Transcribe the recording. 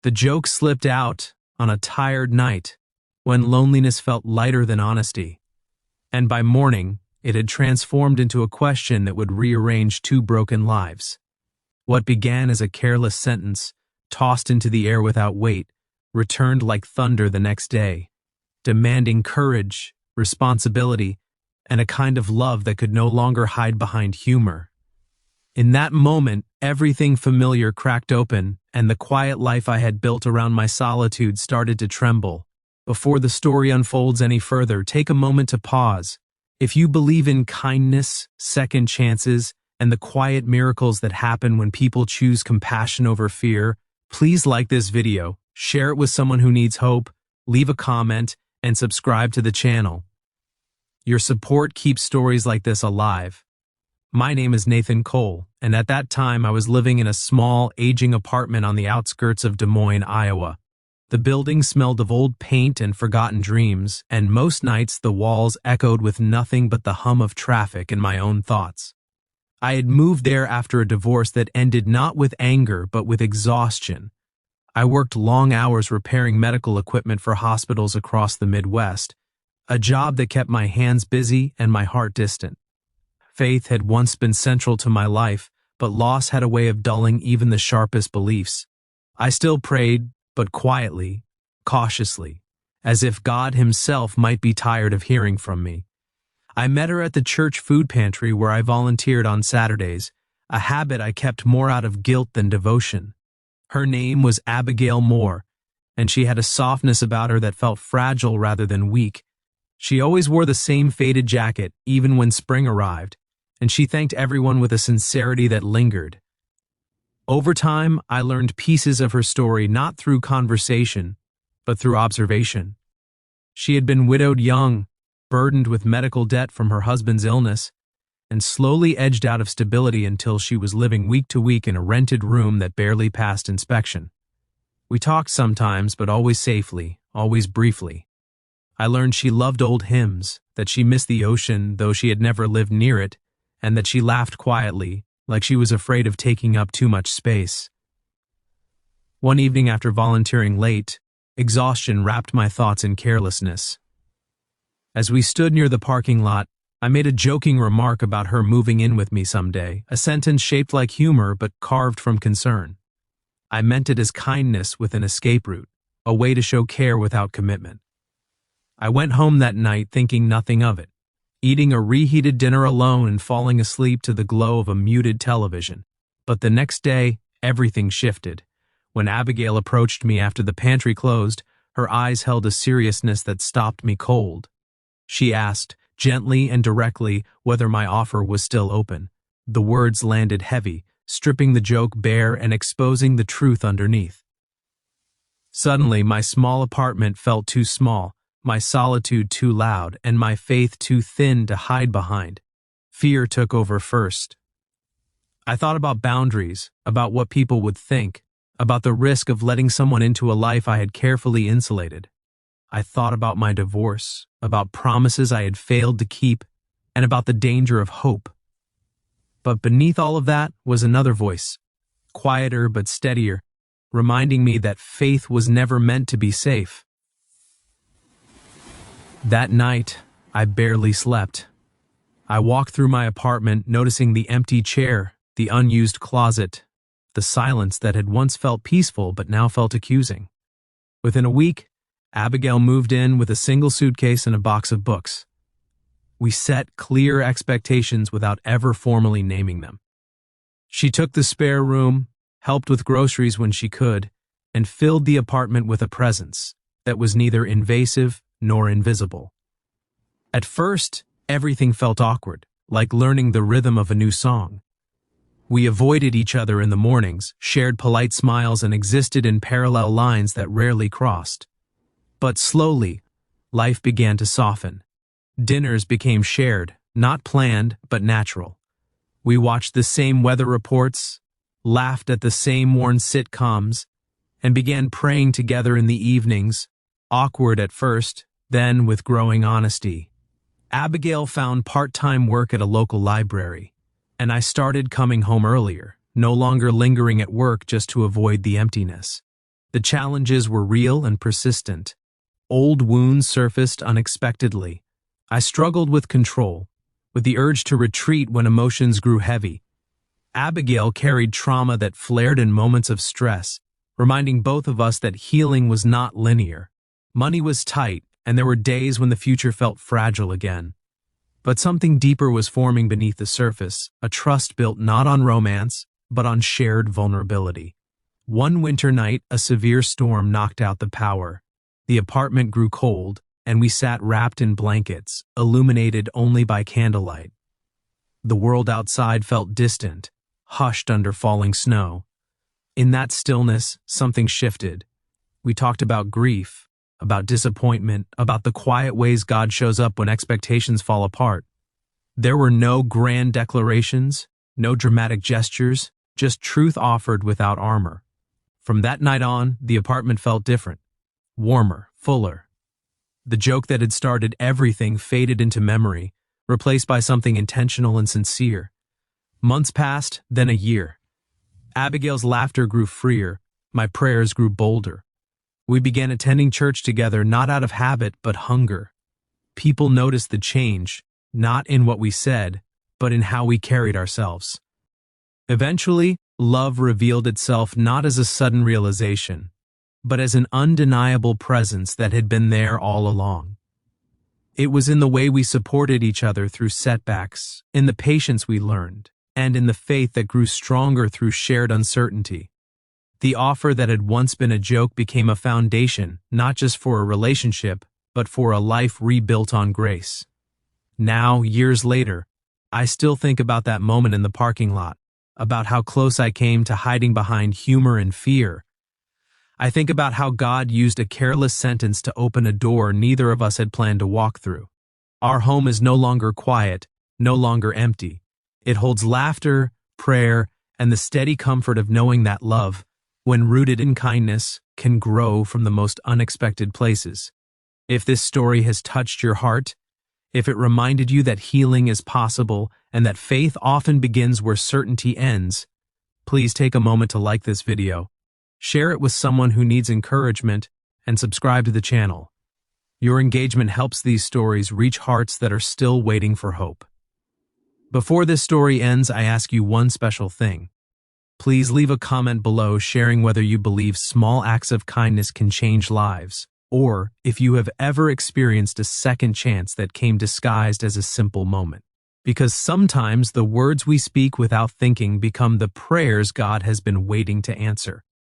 The joke slipped out on a tired night when loneliness felt lighter than honesty, and by morning it had transformed into a question that would rearrange two broken lives. What began as a careless sentence, tossed into the air without weight, returned like thunder the next day, demanding courage, responsibility, and a kind of love that could no longer hide behind humor. In that moment, everything familiar cracked open, and the quiet life I had built around my solitude started to tremble. Before the story unfolds any further, take a moment to pause. If you believe in kindness, second chances, and the quiet miracles that happen when people choose compassion over fear, please like this video, share it with someone who needs hope, leave a comment, and subscribe to the channel. Your support keeps stories like this alive. My name is Nathan Cole, and at that time I was living in a small, aging apartment on the outskirts of Des Moines, Iowa. The building smelled of old paint and forgotten dreams, and most nights the walls echoed with nothing but the hum of traffic and my own thoughts. I had moved there after a divorce that ended not with anger but with exhaustion. I worked long hours repairing medical equipment for hospitals across the Midwest, a job that kept my hands busy and my heart distant. Faith had once been central to my life, but loss had a way of dulling even the sharpest beliefs. I still prayed, but quietly, cautiously, as if God himself might be tired of hearing from me. I met her at the church food pantry where I volunteered on Saturdays, a habit I kept more out of guilt than devotion. Her name was Abigail Moore, and she had a softness about her that felt fragile rather than weak. She always wore the same faded jacket, even when spring arrived, and she thanked everyone with a sincerity that lingered. Over time, I learned pieces of her story not through conversation, but through observation. She had been widowed young, burdened with medical debt from her husband's illness, and slowly edged out of stability until she was living week to week in a rented room that barely passed inspection. We talked sometimes, but always safely, always briefly. I learned she loved old hymns, that she missed the ocean though she had never lived near it, and that she laughed quietly, like she was afraid of taking up too much space. One evening after volunteering late, exhaustion wrapped my thoughts in carelessness. As we stood near the parking lot, I made a joking remark about her moving in with me someday, a sentence shaped like humor but carved from concern. I meant it as kindness with an escape route, a way to show care without commitment. I went home that night thinking nothing of it, eating a reheated dinner alone and falling asleep to the glow of a muted television. But the next day, everything shifted. When Abigail approached me after the pantry closed, her eyes held a seriousness that stopped me cold. She asked, gently and directly, whether my offer was still open. The words landed heavy, stripping the joke bare and exposing the truth underneath. Suddenly, my small apartment felt too small, my solitude too loud, and my faith too thin to hide behind. Fear took over first. I thought about boundaries, about what people would think, about the risk of letting someone into a life I had carefully insulated. I thought about my divorce, about promises I had failed to keep, and about the danger of hope. But beneath all of that was another voice, quieter but steadier, reminding me that faith was never meant to be safe. That night, I barely slept. I walked through my apartment, noticing the empty chair, the unused closet, the silence that had once felt peaceful but now felt accusing. Within a week, Abigail moved in with a single suitcase and a box of books. We set clear expectations without ever formally naming them. She took the spare room, helped with groceries when she could, and filled the apartment with a presence that was neither invasive nor invisible. At first, everything felt awkward, like learning the rhythm of a new song. We avoided each other in the mornings, shared polite smiles, and existed in parallel lines that rarely crossed. But slowly, life began to soften. Dinners became shared, not planned, but natural. We watched the same weather reports, laughed at the same worn sitcoms, and began praying together in the evenings, awkward at first, then with growing honesty. Abigail found part-time work at a local library, and I started coming home earlier, no longer lingering at work just to avoid the emptiness. The challenges were real and persistent. Old wounds surfaced unexpectedly. I struggled with control, with the urge to retreat when emotions grew heavy. Abigail carried trauma that flared in moments of stress, reminding both of us that healing was not linear. Money was tight, and there were days when the future felt fragile again. But something deeper was forming beneath the surface, a trust built not on romance, but on shared vulnerability. One winter night, a severe storm knocked out the power. The apartment grew cold, and we sat wrapped in blankets, illuminated only by candlelight. The world outside felt distant, hushed under falling snow. In that stillness, something shifted. We talked about grief, about disappointment, about the quiet ways God shows up when expectations fall apart. There were no grand declarations, no dramatic gestures, just truth offered without armor. From that night on, the apartment felt different, warmer, fuller. The joke that had started everything faded into memory, replaced by something intentional and sincere. Months passed, then a year. Abigail's laughter grew freer, my prayers grew bolder. We began attending church together not out of habit but hunger. People noticed the change, not in what we said, but in how we carried ourselves. Eventually, love revealed itself not as a sudden realization, but as an undeniable presence that had been there all along. It was in the way we supported each other through setbacks, in the patience we learned, and in the faith that grew stronger through shared uncertainty. The offer that had once been a joke became a foundation, not just for a relationship, but for a life rebuilt on grace. Now, years later, I still think about that moment in the parking lot, about how close I came to hiding behind humor and fear. I think about how God used a careless sentence to open a door neither of us had planned to walk through. Our home is no longer quiet, no longer empty. It holds laughter, prayer, and the steady comfort of knowing that love, when rooted in kindness, can grow from the most unexpected places. If this story has touched your heart, if it reminded you that healing is possible and that faith often begins where certainty ends, please take a moment to like this video, share it with someone who needs encouragement, and subscribe to the channel. Your engagement helps these stories reach hearts that are still waiting for hope. Before this story ends, I ask you one special thing. Please leave a comment below sharing whether you believe small acts of kindness can change lives, or if you have ever experienced a second chance that came disguised as a simple moment. Because sometimes the words we speak without thinking become the prayers God has been waiting to answer.